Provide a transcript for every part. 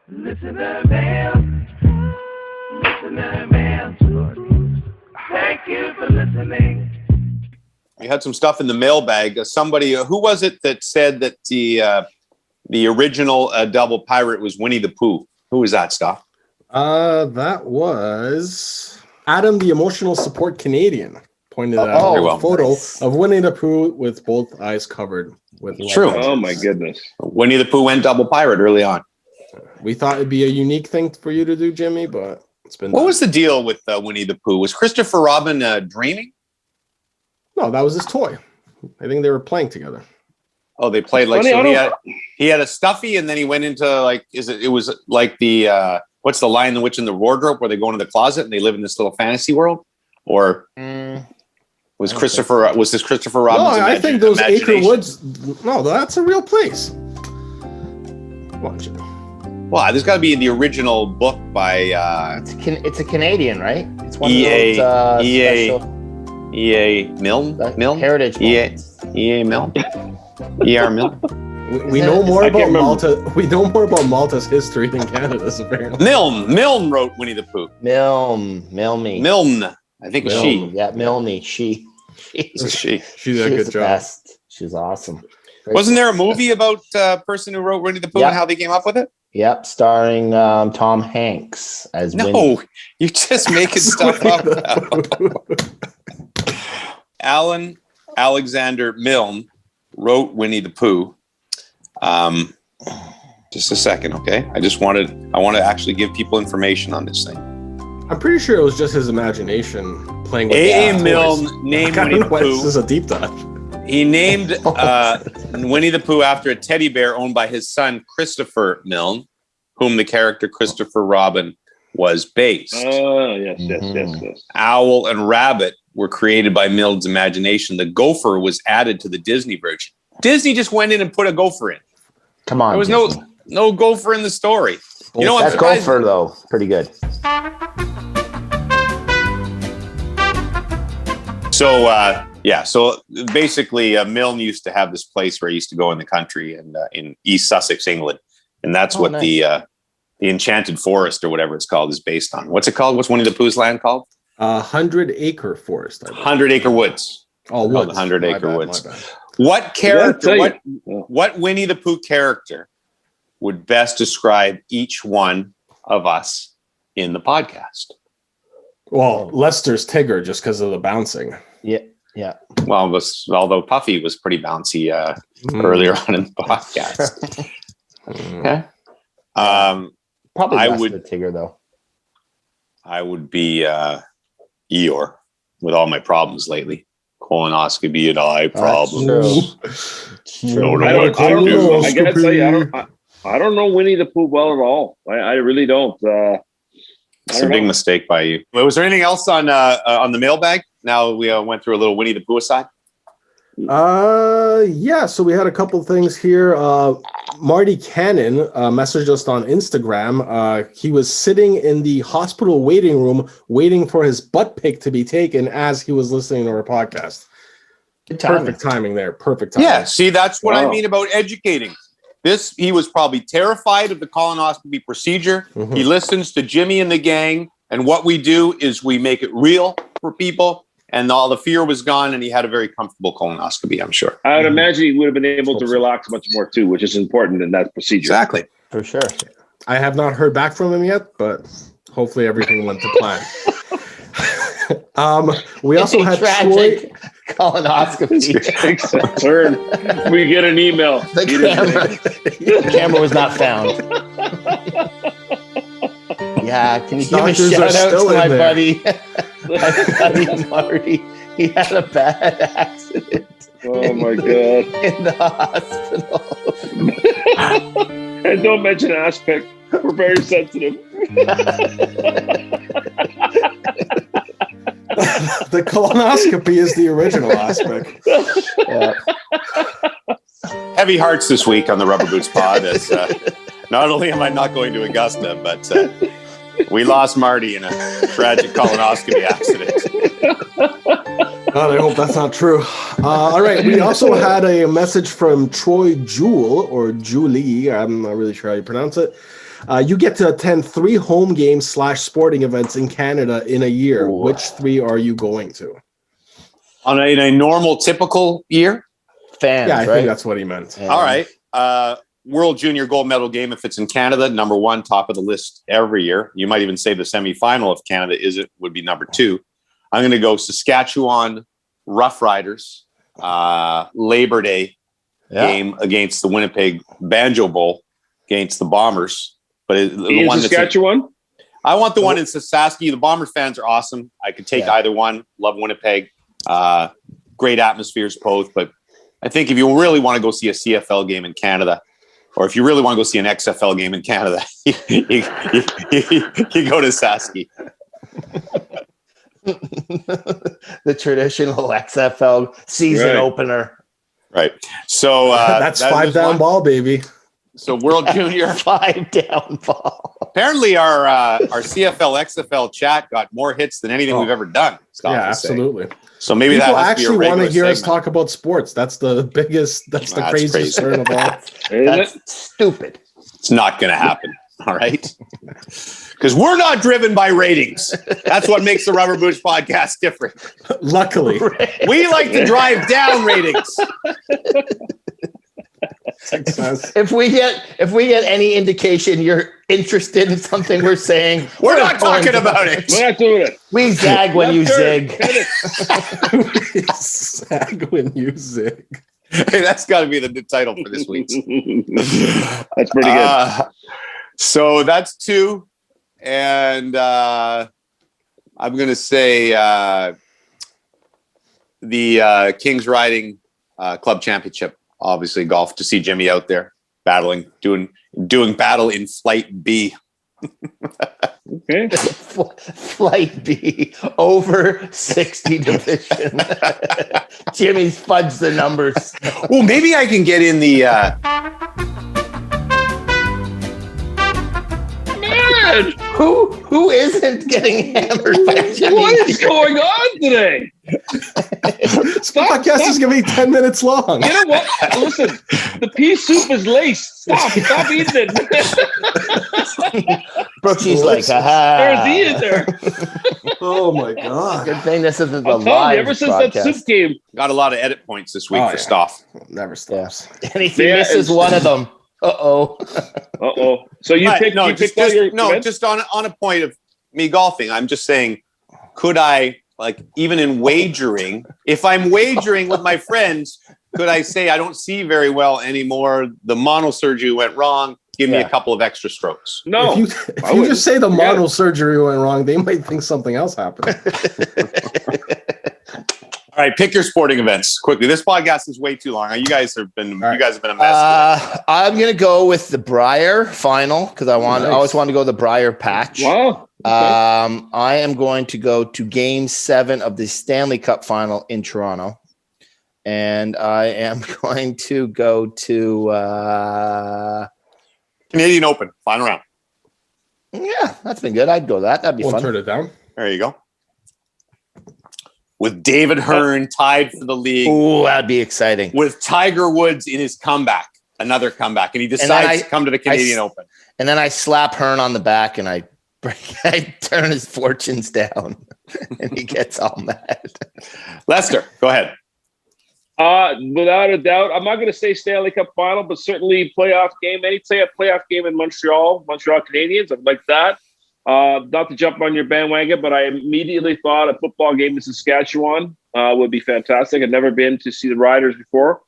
Listener mail. Listener mail. Thank you for listening. We had some stuff in the mailbag. Somebody, who was it that said that the original double pirate was Winnie the Pooh? Who was that, stuff? That was Adam, the emotional support Canadian, pointed out a photo of Winnie the Pooh with both eyes covered with True. Oh my goodness. Winnie the Pooh went double pirate early on. We thought it'd be a unique thing for you to do, Jimmy, but it's been. What was the deal with Winnie the Pooh? Was Christopher Robin dreaming? No, that was his toy. I think they were playing together. Oh, they played like so he had a stuffy, and then he went into like it was like the what's the Lion, the Witch, and the Wardrobe, where they go into the closet and they live in this little fantasy world? Or was this Christopher Robin's I think those Acre Woods. No, that's a real place. Watch it. Well, there's got to be the original book by. It's a Canadian, right? It's one EA, of those EA Milne? Heritage EA Milne? ER Milne? We know more about Malta. We know more about Malta's history than Canada's, apparently. Milne wrote Winnie the Pooh. Milne. I think it's she. Yeah, Milne. She. She did a good job. Best. She's awesome. Wasn't there a movie about a person who wrote Winnie the Pooh and how they came up with it? Yep, starring Tom Hanks as Winnie. You're just making stuff up now. Alan Alexander Milne wrote Winnie the Pooh. Just a second, okay? I want to actually give people information on this thing. I'm pretty sure it was just his imagination playing with A.A. Milne named Winnie the Pooh. This is a deep dive. He named Winnie the Pooh after a teddy bear owned by his son, Christopher Milne, whom the character Christopher Robin was based. Oh, yes. Owl and rabbit were created by Milne's imagination. The gopher was added to the Disney version. Disney just went in and put a gopher in. Come on. There was no gopher in the story. You know, that gopher, though, pretty good. So basically, Milne used to have this place where he used to go in the country and in East Sussex, England, and that's the Enchanted Forest or whatever it's called is based on. What's it called? What's Winnie the Pooh's land called? 100-acre forest. 100-acre woods. Oh, woods. 100-acre woods. What character? What Winnie the Pooh character would best describe each one of us in the podcast? Well, Lester's Tigger, just because of the bouncing. Yeah. Well, although Puffy was pretty bouncy earlier on in the podcast. Okay. Probably the Tigger, though. I would be Eeyore with all my problems lately. Colonoscopy and eye problems. True. I don't know Winnie the Pooh well at all. I really don't. It's a big mistake by you. Was there anything else on the mailbag? Now we went through a little Winnie the Pooh aside. Yeah. So we had a couple things here. Marty Cannon messaged us on Instagram. He was sitting in the hospital waiting room waiting for his butt pic to be taken as he was listening to our podcast. Perfect timing there. Perfect timing. Yeah. See, that's what I mean about educating. He was probably terrified of the colonoscopy procedure. Mm-hmm. He listens to Jimmy and the gang, and what we do is we make it real for people, and all the fear was gone, and he had a very comfortable colonoscopy, I'm sure. I would imagine he would have been able to relax much more, too, which is important in that procedure. Exactly. For sure. I have not heard back from him yet, but hopefully everything went to plan. We also had Troy colonoscopy. Turn. We get an email. The camera was not found. Yeah, can you give a shout out to my buddy Marty? He had a bad accident. Oh my god! In the hospital. And don't mention aspect. We're very sensitive. The colonoscopy is the original aspect. Yeah. Heavy hearts this week on the Rubber Boots Pod. As not only am I not going to Augusta, but we lost Marty in a tragic colonoscopy accident. God, I hope that's not true. All right. We also had a message from Troy Jewell, or Julie. I'm not really sure how you pronounce it. You get to attend 3 home games / sporting events in Canada in a year. Ooh. Which 3 are you going to? In a normal, typical year? Fans, Yeah, I right? think that's what he meant. Yeah. All right. World Junior Gold Medal game, if it's in Canada, number 1, top of the list every year. You might even say the semifinal, if Canada would be number 2. I'm going to go Saskatchewan Rough Riders, Labor Day game against the Winnipeg Banjo Bowl against the Bombers. But the one Saskatchewan? I want the one in Saskatchewan. The Bomber fans are awesome. I could take either one. Love Winnipeg. Great atmospheres both. But I think if you really want to go see a CFL game in Canada, or if you really want to go see an XFL game in Canada, you go to Saski. The traditional XFL season opener. Right. So that's 5 down ball, baby. So World Junior 5 down ball. Apparently, our CFL XFL chat got more hits than anything we've ever done. Yeah, absolutely. So maybe people that actually want to hear segment. us talk about sports. That's the biggest. That's the craziest turn of all. That's stupid. It's not going to happen. All right. Because we're not driven by ratings. That's what makes the Rubber Boots podcast different. Luckily, we like to drive down ratings. Success. If we get any indication you're interested in something we're saying, we're not talking about it. We're not doing it. We zag when you zig. We zag when you zig. Hey, that's got to be the new title for this week. That's pretty good. So that's 2. And I'm going to say the Kings Riding Club Championship. Obviously, golf, to see Jimmy out there battling, doing battle in Flight B. Okay. Flight B over 60 division. Jimmy's fudged the numbers. Well, maybe I can get in the. Man, Who isn't getting hammered by Jimmy? what is going on today? This podcast is going to be 10 minutes long. You know what? Listen, the pea soup is laced. Stop eating it. Brookie's like, aha. There's D in there. Oh my god! Good thing this isn't the I'm telling you, live ever since broadcast. that soup game, Got a lot of edit points this week for Stoff. Never stops. And if he Yeah, misses it's- one of them, uh-oh. So you Right, picked all your just on a point of me golfing. I'm just saying, could I, like, even in wagering, if I'm wagering with my friends, could I say I don't see very well anymore? The monosurgery went wrong. Give me a couple of extra strokes. No. If you just say the mono surgery went wrong, they might think something else happened. All right, pick your sporting events quickly. This podcast is way too long. You guys have been a mess. I'm gonna go with the Briar final because I always want to go to the Briar patch. Wow. Okay. I am going to go to Game 7 of the Stanley Cup final in Toronto, and I am going to go to Canadian Open, final round. Yeah, that's been good. I'd go that. That'd be We'll fun. turn it down. There you go. With David Hearn tied for the league. Ooh, that'd be exciting. With Tiger Woods in his another comeback, and he decides to come to the Canadian Open. And then I slap Hearn on the back and I turn his fortunes down and he gets all mad. Lester, go ahead. Without a doubt, I'm not going to say Stanley Cup final, but certainly playoff game. Say a playoff game in Montreal Canadiens. I'd like that. Not to jump on your bandwagon, but I immediately thought a football game in Saskatchewan would be fantastic. I'd never been to see the Riders before.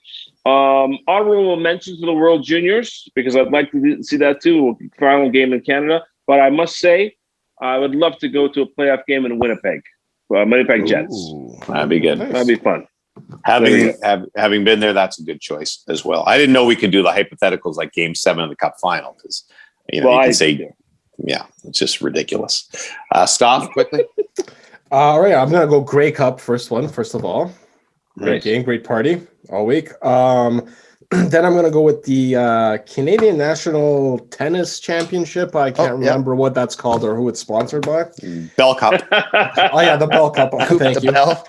Honorable mentions to the World Juniors because I'd like to see that too. Final game in Canada, but I must say I would love to go to a playoff game in Winnipeg. Winnipeg Jets. Ooh. That'd be good. That'd be fun. Having been there, that's a good choice as well. I didn't know we could do the hypotheticals like Game 7 of the Cup final because you can say, yeah, it's just ridiculous. Stop quickly. All right, I'm gonna go Grey Cup first of all. Great game, great party all week. Then I'm gonna go with the Canadian National Tennis Championship. I can't remember what that's called or who it's sponsored by. Bell Cup. Oh yeah, the Bell Cup. Thank you. Bell.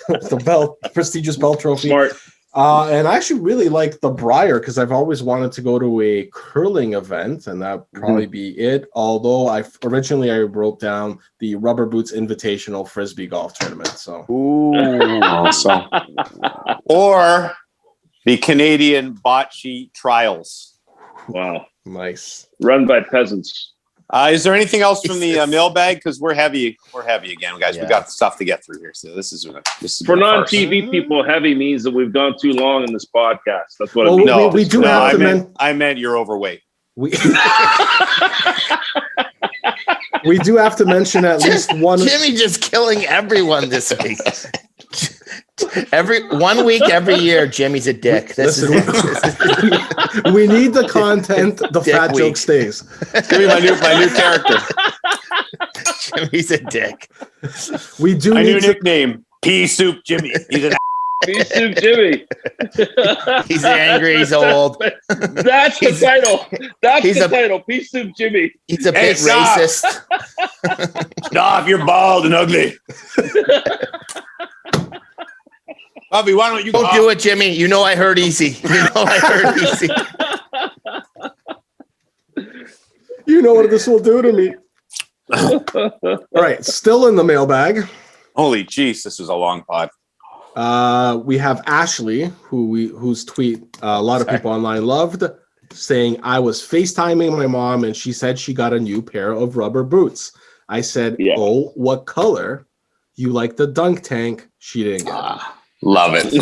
The Bell, prestigious Bell Trophy. Smart. And I actually really like the Briar because I've always wanted to go to a curling event, and that'd probably be it. Although I wrote down the Rubber Boots Invitational Frisbee Golf Tournament. So, awesome. Or the Canadian Bocce Trials. Wow. nice. Run by peasants. Is there anything else from the mailbag? Because we're heavy. We're heavy again, guys. Yeah. We got stuff to get through here. So this is For non-TV people, heavy means that we've gone too long in this podcast. That's what it Well, means. No, we do no, have to I meant you're overweight. We we do have to mention at least one. Jimmy just killing everyone this week. Every 1 week, every year, Jimmy's a dick. Listen, we need the content. The Dick fat week. joke stays. Give me my new character. Jimmy's a dick. We do My new need to, nickname, Pea Soup Jimmy. He's an Pea Soup Jimmy. He's angry. He's old. That's the title. That's he's the a- title. Pea Soup Jimmy. He's a Hey, bit stop. racist. Stop, you're bald and ugly. Bobby, why don't you Don't do it, Jimmy. You know I heard easy. You know I heard easy. you know what this will do to me. All right, still in the mailbag. Holy jeez, this was a long pod. We have Ashley, whose tweet a lot of people online loved, saying, I was FaceTiming my mom and she said she got a new pair of rubber boots. I said, Yeah. oh, what color? You like the dunk tank? She didn't get it. Love it.